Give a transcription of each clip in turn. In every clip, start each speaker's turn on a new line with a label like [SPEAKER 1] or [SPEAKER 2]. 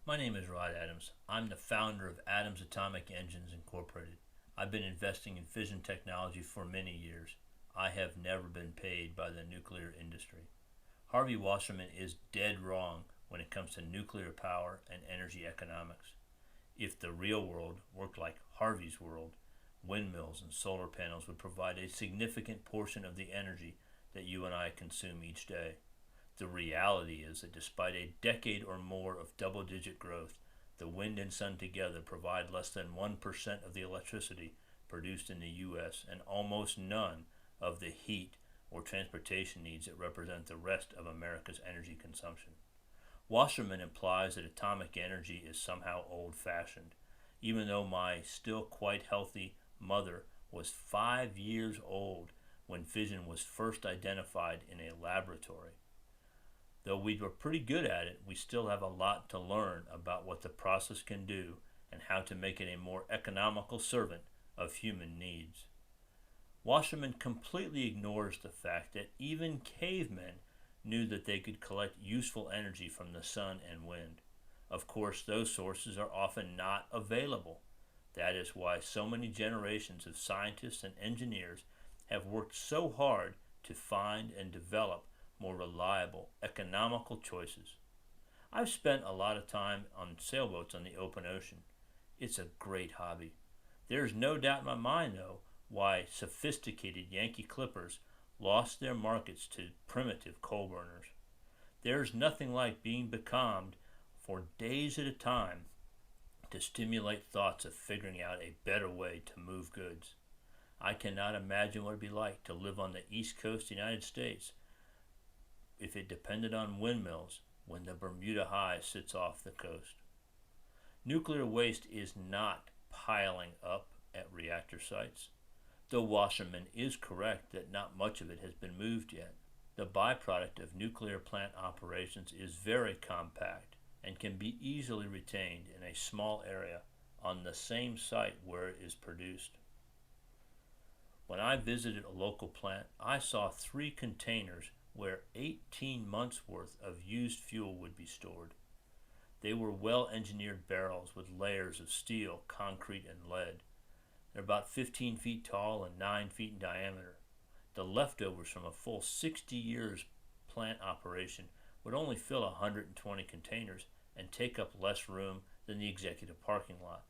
[SPEAKER 1] My name is Rod Adams. I'm the founder of Adams Atomic Engines Incorporated. I've been investing in fission technology for many years. I have never been paid by the nuclear industry. Harvey Wasserman is dead wrong when it comes to nuclear power and energy economics. If the real world worked like Harvey's world, windmills and solar panels would provide a significant portion of the energy that you and I consume each day. The reality is that despite a decade or more of double-digit growth, the wind and sun together provide less than 1% of the electricity produced in the U.S. and almost none of the heat or transportation needs that represent the rest of America's energy consumption. Wasserman implies that atomic energy is somehow old-fashioned, even though my still quite healthy mother was 5 years old when fission was first identified in a laboratory. Though we were pretty good at it, we still have a lot to learn about what the process can do and how to make it a more economical servant of human needs. Wasserman completely ignores the fact that even cavemen knew that they could collect useful energy from the sun and wind. Of course, those sources are often not available. That is why so many generations of scientists and engineers have worked so hard to find and develop more reliable, economical choices. I've spent a lot of time on sailboats on the open ocean. It's a great hobby. There's no doubt in my mind, though, why sophisticated Yankee clippers lost their markets to primitive coal burners. There's nothing like being becalmed for days at a time to stimulate thoughts of figuring out a better way to move goods. I cannot imagine what it'd be like to live on the East Coast of the United States if it depended on windmills when the Bermuda High sits off the coast. Nuclear waste is not piling up at reactor sites, though Wasserman is correct that not much of it has been moved yet. The byproduct of nuclear plant operations is very compact and can be easily retained in a small area on the same site where it is produced. When I visited a local plant, I saw 3 containers where 18 months' worth of used fuel would be stored. They were well-engineered barrels with layers of steel, concrete, and lead. They're about 15 feet tall and 9 feet in diameter. The leftovers from a full 60 years plant operation would only fill 120 containers and take up less room than the executive parking lot.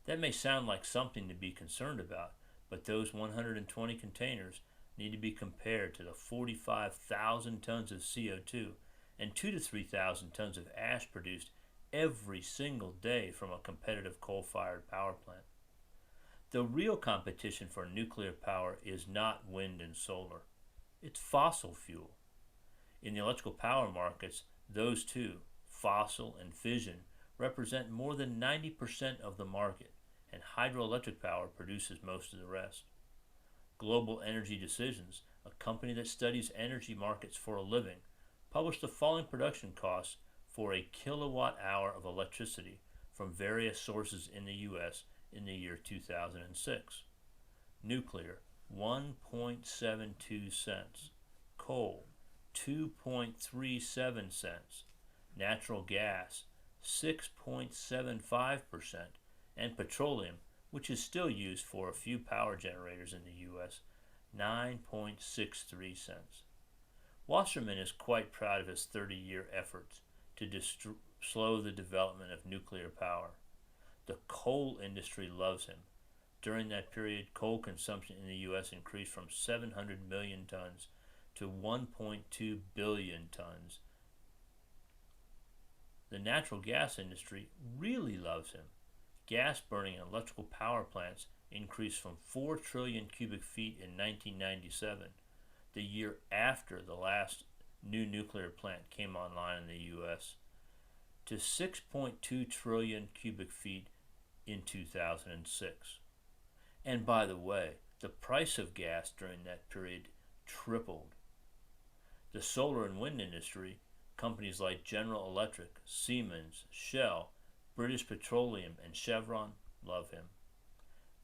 [SPEAKER 1] That may sound like something to be concerned about, but those 120 containers need to be compared to the 45,000 tons of CO2 and 2,000 to 3,000 tons of ash produced every single day from a competitive coal-fired power plant. The real competition for nuclear power is not wind and solar. It's fossil fuel. In the electrical power markets, those two, fossil and fission, represent more than 90% of the market, and hydroelectric power produces most of the rest. Global Energy Decisions, a company that studies energy markets for a living, published the following production costs for a kilowatt hour of electricity from various sources in the U.S. in the year 2006. Nuclear, 1.72 cents. Coal, 2.37 cents. Natural gas, 6.75%. And petroleum, which is still used for a few power generators in the U.S., 9.63 cents. Wasserman is quite proud of his 30-year efforts to slow the development of nuclear power. The coal industry loves him. During that period, coal consumption in the U.S. increased from 700 million tons to 1.2 billion tons. The natural gas industry really loves him. Gas burning in electrical power plants increased from 4 trillion cubic feet in 1997, the year after the last new nuclear plant came online in the U.S., to 6.2 trillion cubic feet in 2006. And by the way, the price of gas during that period tripled. The solar and wind industry, companies like General Electric, Siemens, Shell, British Petroleum, and Chevron love him.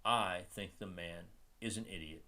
[SPEAKER 1] I think the man is an idiot.